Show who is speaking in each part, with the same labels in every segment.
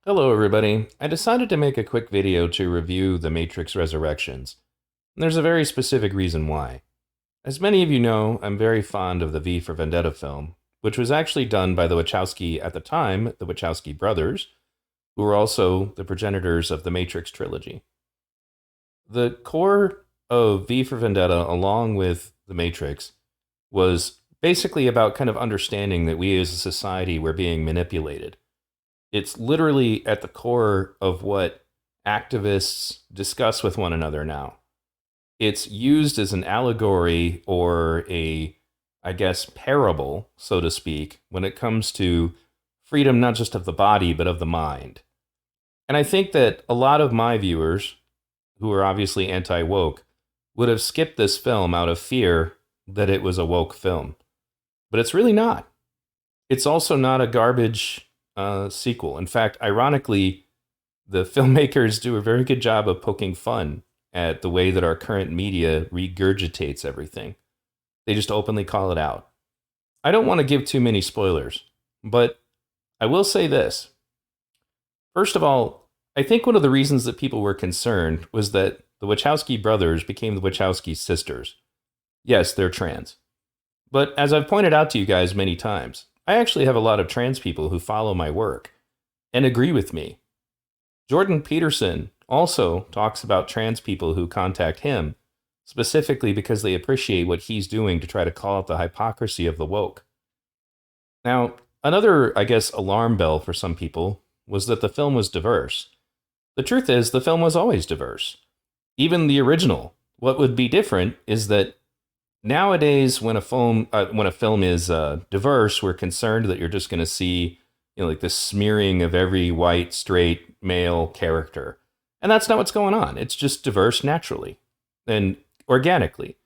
Speaker 1: Hello, everybody. I decided to make a quick video to review The Matrix Resurrections. And there's a very specific reason why. As many of you know, I'm very fond of the V for Vendetta film, which was actually done by the Wachowski at the time, the Wachowski brothers, who were also the progenitors of the Matrix trilogy. The core of V for Vendetta, along with The Matrix, was basically about kind of understanding that we as a society were being manipulated. It's literally at the core of what activists discuss with one another now. It's used as an allegory or I guess, parable, so to speak, when it comes to freedom not just of the body, but of the mind. And I think that a lot of my viewers, who are obviously anti woke, would have skipped this film out of fear that it was a woke film. But it's really not. It's also not a garbage sequel. In fact, ironically, the filmmakers do a very good job of poking fun at the way that our current media regurgitates everything. They just openly call it out. I don't want to give too many spoilers, but I will say this. First of all, I think one of the reasons that people were concerned was that the Wachowski brothers became the Wachowski sisters. Yes, they're trans. But as I've pointed out to you guys many times, I actually have a lot of trans people who follow my work and agree with me. Jordan Peterson also talks about trans people who contact him, specifically because they appreciate what he's doing to try to call out the hypocrisy of the woke. Now, another, I guess, alarm bell for some people was that the film was diverse. The truth is, the film was always diverse. Even the original. What would be different is that nowadays, when a film is diverse, we're concerned that you're just going to see, like this smearing of every white straight male character, and that's not what's going on. It's just diverse naturally and organically.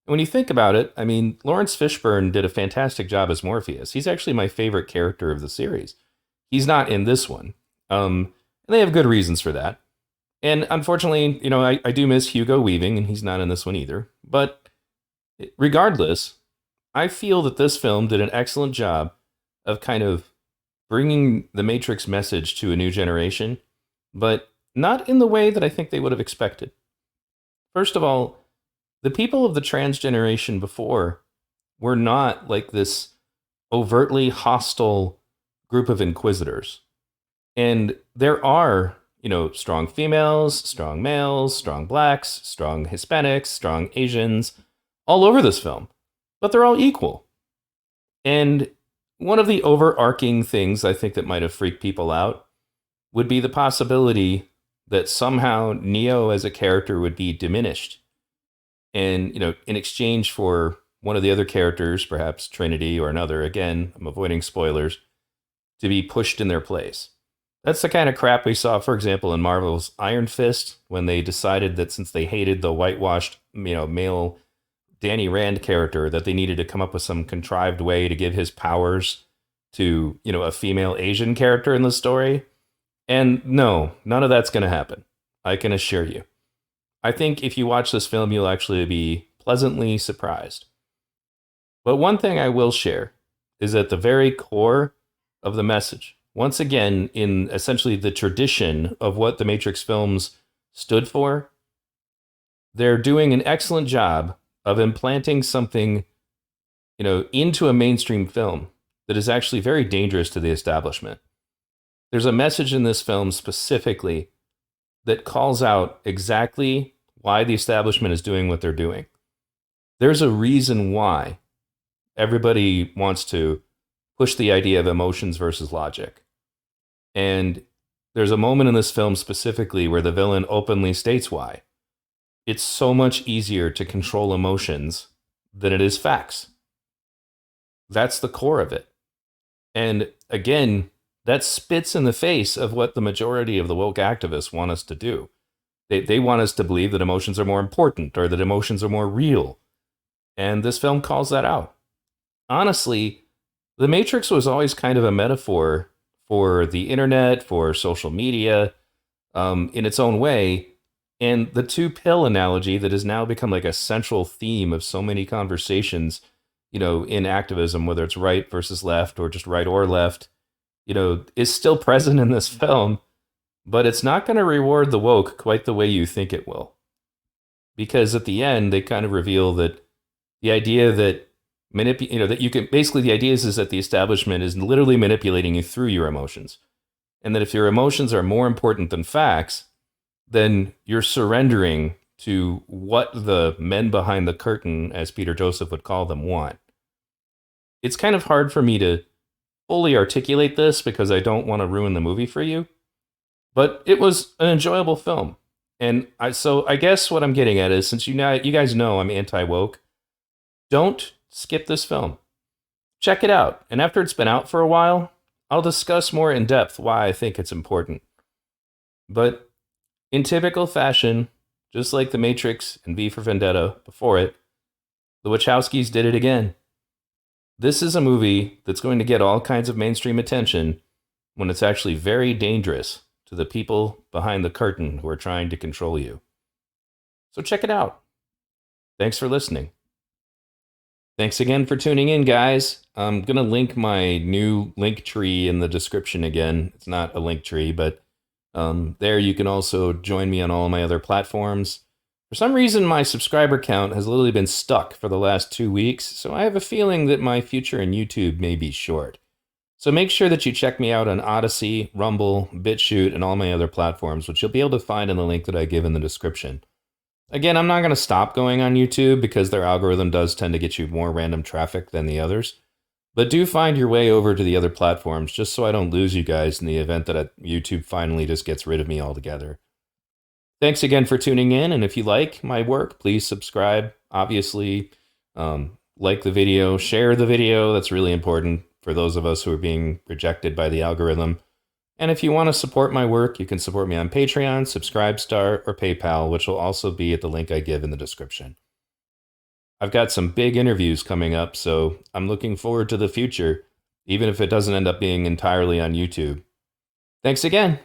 Speaker 1: And when you think about it, I mean, Lawrence Fishburne did a fantastic job as Morpheus. He's actually my favorite character of the series. He's not in this one, and they have good reasons for that. And unfortunately, I do miss Hugo Weaving, and he's not in this one either. But regardless, I feel that this film did an excellent job of kind of bringing the Matrix message to a new generation, but not in the way that I think they would have expected. First of all, the people of the trans generation before were not like this overtly hostile group of inquisitors. And there are, strong females, strong males, strong blacks, strong Hispanics, strong Asians, all over this film, but they're all equal. And one of the overarching things I think that might have freaked people out would be the possibility that somehow Neo as a character would be diminished. And, in exchange for one of the other characters, perhaps Trinity or another, again, I'm avoiding spoilers, to be pushed in their place. That's the kind of crap we saw, for example, in Marvel's Iron Fist, when they decided that since they hated the whitewashed, male Danny Rand character, that they needed to come up with some contrived way to give his powers to, a female Asian character in the story. And no, none of that's going to happen. I can assure you. I think if you watch this film, you'll actually be pleasantly surprised. But one thing I will share is at the very core of the message, once again, in essentially the tradition of what the Matrix films stood for, they're doing an excellent job of implanting something, into a mainstream film that is actually very dangerous to the establishment. There's a message in this film specifically that calls out exactly why the establishment is doing what they're doing. There's a reason why everybody wants to push the idea of emotions versus logic. And there's a moment in this film specifically where the villain openly states why. It's so much easier to control emotions than it is facts. That's the core of it. And again, that spits in the face of what the majority of the woke activists want us to do. They want us to believe that emotions are more important or that emotions are more real. And this film calls that out. Honestly, The Matrix was always kind of a metaphor for the internet, for social media, in its own way. And the two pill analogy that has now become like a central theme of so many conversations, in activism, whether it's right versus left or just right or left, is still present in this film. but it's not going to reward the woke quite the way you think it will. Because at the end, they kind of reveal that the idea that that you can basically the idea is that the establishment is literally manipulating you through your emotions, and that if your emotions are more important than facts, then you're surrendering to what the men behind the curtain, as Peter Joseph would call them, want. It's kind of hard for me to fully articulate this because I don't want to ruin the movie for you, but it was an enjoyable film. And I guess what I'm getting at is, since you guys know I'm anti-woke, don't skip this film. Check it out, and after it's been out for a while, I'll discuss more in depth why I think it's important. But in typical fashion, just like The Matrix and V for Vendetta before it, the Wachowskis did it again. This is a movie that's going to get all kinds of mainstream attention when it's actually very dangerous to the people behind the curtain who are trying to control you. So check it out. Thanks for listening. Thanks again for tuning in, guys. I'm going to link my new link tree in the description again. It's not a link tree, but there you can also join me on all my other platforms. For some reason, my subscriber count has literally been stuck for the last 2 weeks, so I have a feeling that my future in YouTube may be short. So make sure that you check me out on Odyssey, Rumble, BitChute, and all my other platforms, which you'll be able to find in the link that I give in the description. Again, I'm not going to stop going on YouTube because their algorithm does tend to get you more random traffic than the others. But do find your way over to the other platforms just so I don't lose you guys in the event that YouTube finally just gets rid of me altogether. Thanks again for tuning in, and if you like my work, please subscribe. Obviously, like the video, share the video. That's really important for those of us who are being rejected by the algorithm. And if you want to support my work, you can support me on Patreon, Subscribestar, or PayPal, which will also be at the link I give in the description. I've got some big interviews coming up, so I'm looking forward to the future, even if it doesn't end up being entirely on YouTube. Thanks again.